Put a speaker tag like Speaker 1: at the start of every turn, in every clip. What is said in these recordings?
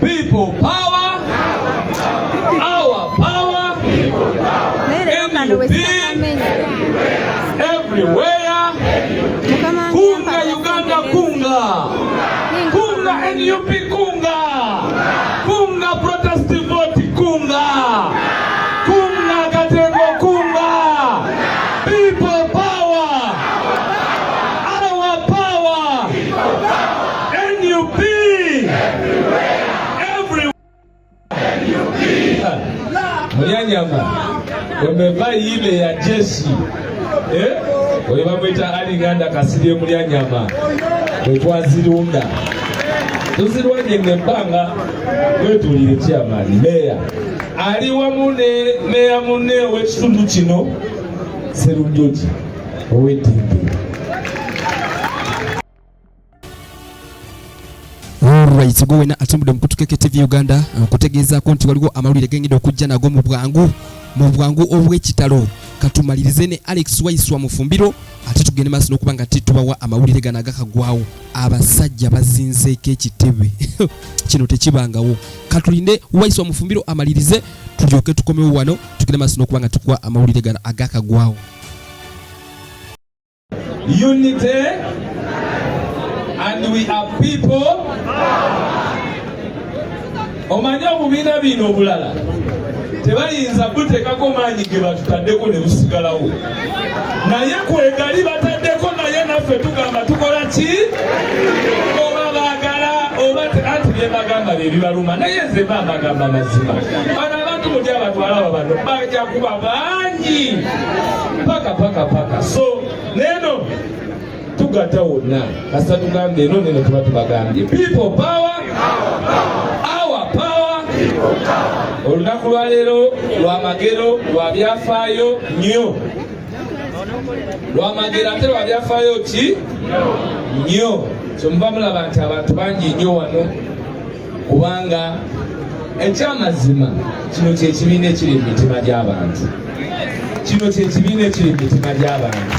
Speaker 1: People power, our power, NUP, everywhere. Kunga Uganda, kunga. Kunga NUP, kunga. Kunga protest vote, kunga. Kunga Katego, kunga. People power, our power, NUP, everywhere. Munyanyama, wamevaa ile ya jeshi. Oyo bamwita alinganda kasirye Munyanyama. Wetwazirunda. Tuzirwanye ngembanga wetulire chairman meya. Ali wamune meya mune w'ekitundu kino Serunjoji owetimbi.
Speaker 2: Alright, go wena atumbude mkutukeke TV Uganda kutegeeza konti waliwo amawulire gengedde okujja nago mu bwangu obw'ekitalo katumalirize ne Alex Waiswa Mufumbiro ate tugende maaso n'okuba nga tubawa amawulire gano agakagwawo abasajja bazinzeeko ekitebe kino tekibangawo katulinde Waiswa Mufumbiro amalirize tulyoke tukomewo wano tugende maaso n'okuba nga tukuwa amawulire gano agakagwawo.
Speaker 1: Unity and we are people. Omanya obubiina bino obulala tebayinza buteekako maanyi ge batutaddeko ne busigalawo, naye kwegali bataddeko naye naffe tugamba tukola ki? Oba baagala oba anti bye bagamba bye bibaluma, naye nze bagamba mazima. Bano abantu mutya abatwala bano bajja kuba bangi paka. So neno tugata wonna kasa tugambe eno neno tuba tubagambye people power, our power. Olunaku lwa leero lwa magero lwa byafaayo nnyo, lwa magero ate lwa byafaayo ki nnyo. Kyomuba mulaba nti abantu bangi nnyo wano kubanga ekyamazima kino kyekibiina ekiri mu mitima gy'abantu. Kino kyekibiina ekiri mu mitima gy'abantu.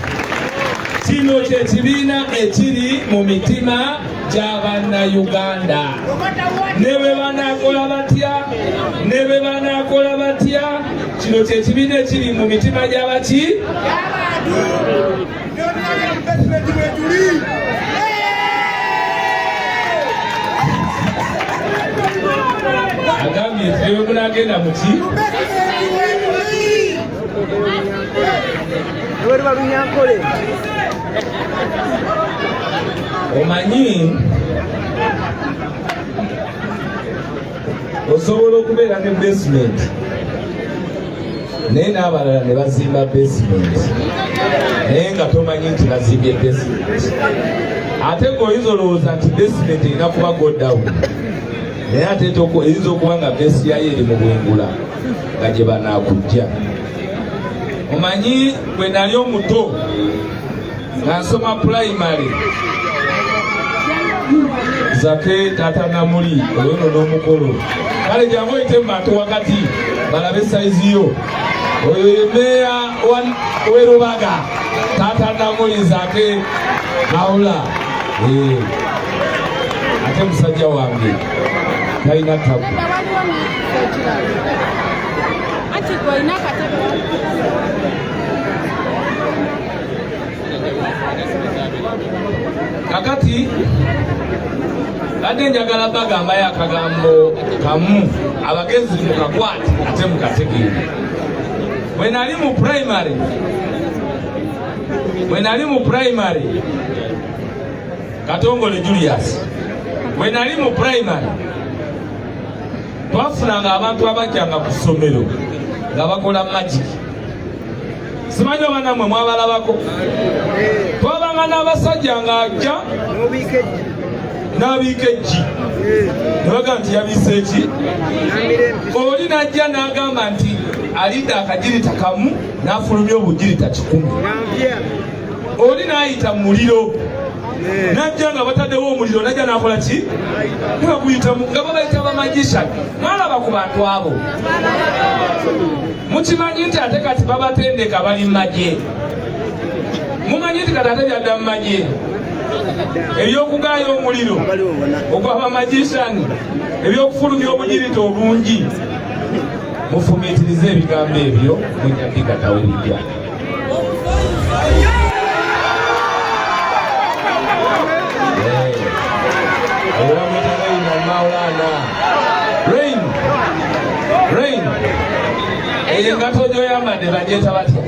Speaker 1: Kino kyekibiina ekiri mu mitima gy'Abannayuganda. Ne bwe banaakola batya, kino kyekibiina ekiri mu mitima gy'abaki? Agambye nti ewe munagenda muki? Omanyi osobola okubeera ne basement naye n'abalala ne bazimba basement naye nga tomanyi nti bazimbye basement. Ate ng'oyinza olowooza nti basement erina kuba godown naye ate eyinza okuba nga base yayo eri mu bwengula nga gye banaakujja. Omanyi bwe nali omuto nga nsoma primary, Zake tata namuli oyo n'omukolo kale jangu oyite mu bantu wakati balabe saizi yo. Oyo ye meya w'e Rubaga tata namuli Zake Kaula. Ate musajja wange talina tabu. Kakati ate njagala bagambayo akagambo kamu abagenzi mukakwate ate mukategeere. Bwe nali mu primary Katongole Julius, bwe nali mu primary twafunanga abantu abajjanga ku ssomero nga bakola magic. Simanyi oba nammwe mwabalabako. Twabanga n'abasajja ng'ajja n'abiika eggi ne bagamba nti yabiisa eki. Oli n'ajja n'agamba nti alidde akagirita kamu n'afulumya obugirita 10. Oli n'ayita mu muliro najja nga bataddewo omuliro najja n'akola ki? Naguyitamu nga babayita bamagician. Mwalaba ku bantu abo. Mukimanyi nti ate kati babatendeka bali magye. Mumanyi anti katate byadda mu magye ebyokugaya omuliro ogw'abamagician ebyokufulumya obugirita obungi mufumiitirize ebigambo ebyo mujja bikatawulirya. Rain engato gyoyambadde bagyeta batya?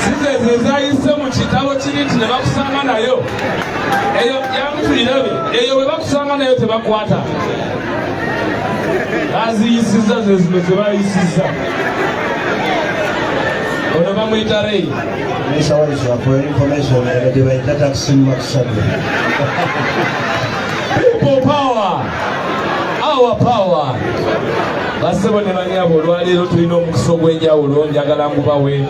Speaker 1: Size zayise mu kitabo kiri nti ne bakusanga nayo eyo yamutulirabe eyo bwe bakusanga nayo tebakwata baziyisiza zezino zebayisiza ono bamwita Ray.
Speaker 3: For information,
Speaker 1: People power, our power. Basebo ne banyabo olwaleero tulina omukisa ogw'enjawulo njagala ngubawe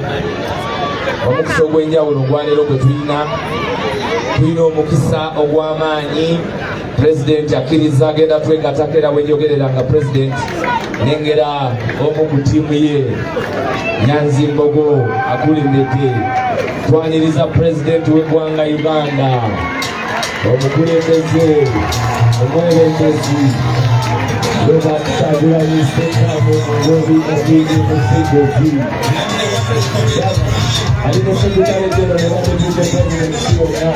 Speaker 1: omukisa ogw'enjawulo ogwaleero gwe tulina omukisa ogw'amaanyi. President akkiriza agenda twegattako era bwenjogerera nga President nengera omu ku ttiimu ye Nyanzi Mbogo akulembedde twaniriza President w'eggwanga Uganda omukulembeze omwebembezi webakusagiranyisekamu mugobi obwigi musigozi alina sekretary general ne bategeeza President yonna